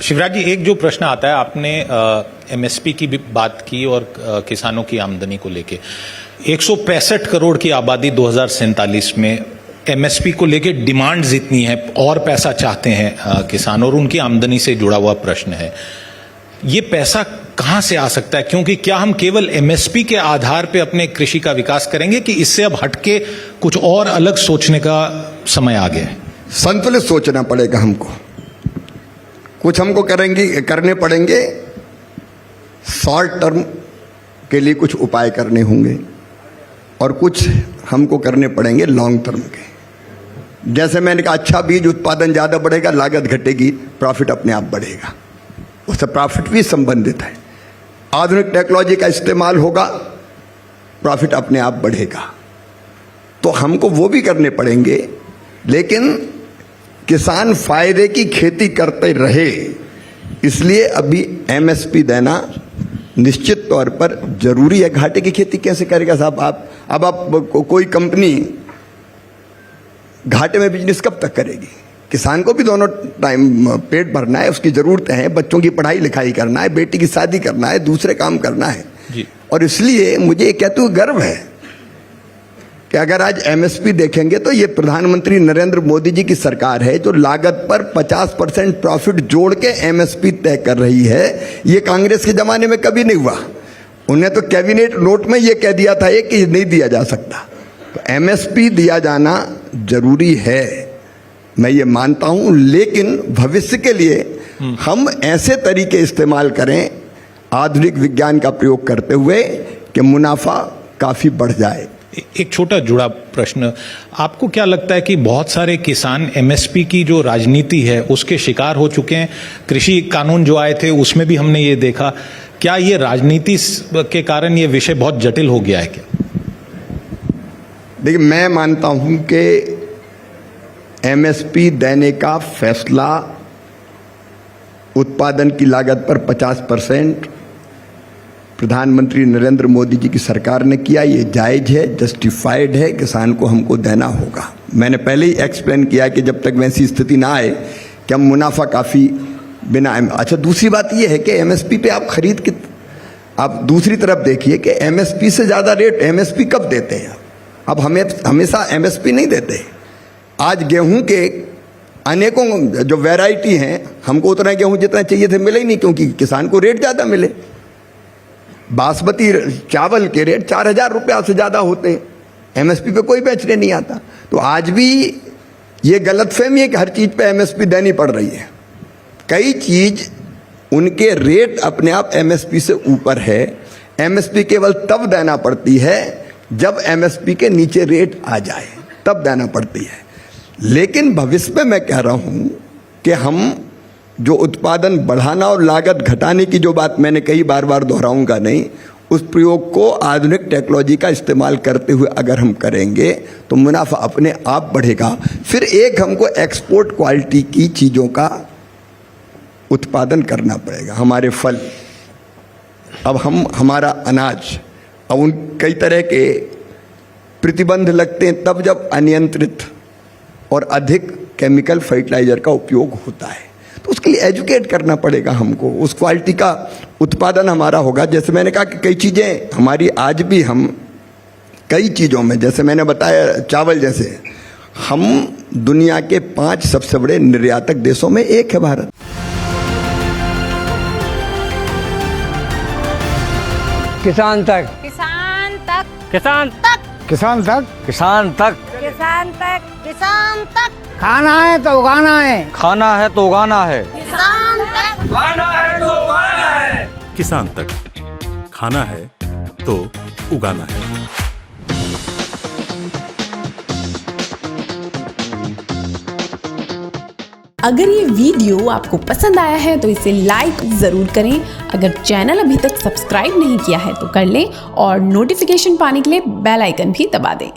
शिवराज जी, एक जो प्रश्न आता है, आपने एमएसपी की भी बात की और किसानों की आमदनी को लेके 165 करोड़ की आबादी 2047 में एमएसपी को लेके डिमांड्स इतनी है और पैसा चाहते हैं किसान, और उनकी आमदनी से जुड़ा हुआ प्रश्न है, ये पैसा कहां से आ सकता है? क्योंकि क्या हम केवल एमएसपी के आधार पे अपने कृषि का विकास करेंगे कि इससे अब हटके कुछ और अलग सोचने का समय आ गया है? संतुलित सोचना पड़ेगा हमको। कुछ हमको करने पड़ेंगे, शॉर्ट टर्म के लिए कुछ उपाय करने होंगे और कुछ हमको करने पड़ेंगे लॉन्ग टर्म के। जैसे मैंने कहा, अच्छा बीज उत्पादन ज़्यादा बढ़ेगा, लागत घटेगी, प्रॉफिट अपने आप बढ़ेगा, उससे प्रॉफिट भी संबंधित है। आधुनिक टेक्नोलॉजी का इस्तेमाल होगा, प्रॉफिट अपने आप बढ़ेगा। तो हमको वो भी करने पड़ेंगे, लेकिन किसान फायदे की खेती करते रहे, इसलिए अभी एमएसपी देना निश्चित तौर पर जरूरी है। घाटे की खेती कैसे करेगा साहब? आप कोई कंपनी घाटे में बिजनेस कब तक करेगी? किसान को भी दोनों टाइम पेट भरना है, उसकी ज़रूरतें हैं, बच्चों की पढ़ाई लिखाई करना है, बेटी की शादी करना है, दूसरे काम करना है जी। और इसलिए मुझे ये कहते हुए गर्व है कि अगर आज एमएसपी देखेंगे तो ये प्रधानमंत्री नरेंद्र मोदी जी की सरकार है जो लागत पर 50% प्रॉफिट जोड़ के एमएसपी तय कर रही है। ये कांग्रेस के ज़माने में कभी नहीं हुआ। उन्हें तो कैबिनेट नोट में ये कह दिया था कि नहीं दिया जा सकता। तो एमएसपी दिया जाना जरूरी है, मैं ये मानता हूं, लेकिन भविष्य के लिए हम ऐसे तरीके इस्तेमाल करें आधुनिक विज्ञान का प्रयोग करते हुए कि मुनाफा काफी बढ़ जाए। एक छोटा जुड़ा प्रश्न, आपको क्या लगता है कि बहुत सारे किसान एमएसपी की जो राजनीति है उसके शिकार हो चुके हैं? कृषि कानून जो आए थे उसमें भी हमने ये देखा, क्या ये राजनीति के कारण ये विषय बहुत जटिल हो गया है क्या? देखिए, मैं मानता हूं कि एमएसपी देने का फैसला उत्पादन की लागत पर 50% प्रधानमंत्री नरेंद्र मोदी जी की सरकार ने किया। ये जायज़ है, जस्टिफाइड है, किसान को हमको देना होगा। मैंने पहले ही एक्सप्लेन किया कि जब तक वैसी स्थिति ना आए कि हम मुनाफा काफ़ी बिना। अच्छा, दूसरी बात ये है कि एमएसपी पे आप खरीद के, आप दूसरी तरफ देखिए कि एमएसपी से ज़्यादा रेट एमएसपी कब देते हैं? अब हमें हमेशा एमएसपी नहीं देते। आज गेहूं के अनेकों जो वैरायटी हैं, हमको उतना गेहूं जितना चाहिए थे मिले ही नहीं, क्योंकि किसान को रेट ज़्यादा मिले। बासमती चावल के रेट 4000 रुपया से ज़्यादा होते हैं, एमएसपी पे कोई बेचने नहीं आता। तो आज भी ये गलतफहमी है कि हर चीज़ पे एमएसपी देनी पड़ रही है। कई चीज़ उनके रेट अपने आप एमएसपी से ऊपर है। एमएसपी केवल तब देना पड़ती है जब एमएसपी के नीचे रेट आ जाए, तब देना पड़ती है। लेकिन भविष्य में मैं कह रहा हूं कि हम जो उत्पादन बढ़ाना और लागत घटाने की जो बात मैंने कई बार दोहराऊंगा नहीं, उस प्रयोग को आधुनिक टेक्नोलॉजी का इस्तेमाल करते हुए अगर हम करेंगे तो मुनाफा अपने आप बढ़ेगा। फिर एक हमको एक्सपोर्ट क्वालिटी की चीज़ों का उत्पादन करना पड़ेगा। हमारे फल, अब हमारा अनाज, अब उन कई तरह के प्रतिबंध लगते हैं तब जब अनियंत्रित और अधिक केमिकल फर्टिलाइजर का उपयोग होता है। तो उसके लिए एजुकेट करना पड़ेगा हमको, उस क्वालिटी का उत्पादन हमारा होगा। जैसे मैंने कहा कि कई चीज़ें हमारी आज भी, हम कई चीज़ों में, जैसे मैंने बताया चावल जैसे, हम दुनिया के 5 सबसे बड़े निर्यातक देशों में एक है भारत। किसान तक, किसान तक, किसान तक, किसान तक, किसान तक, किसान तक, किसान तक। खाना है तो उगाना है, खाना है तो उगाना है, किसान तक, खाना है तो उगाना है। किसान तक, खाना है तो उगाना है। अगर ये वीडियो आपको पसंद आया है तो इसे लाइक ज़रूर करें। अगर चैनल अभी तक सब्सक्राइब नहीं किया है तो कर लें और नोटिफिकेशन पाने के लिए बेल आइकन भी दबा दें।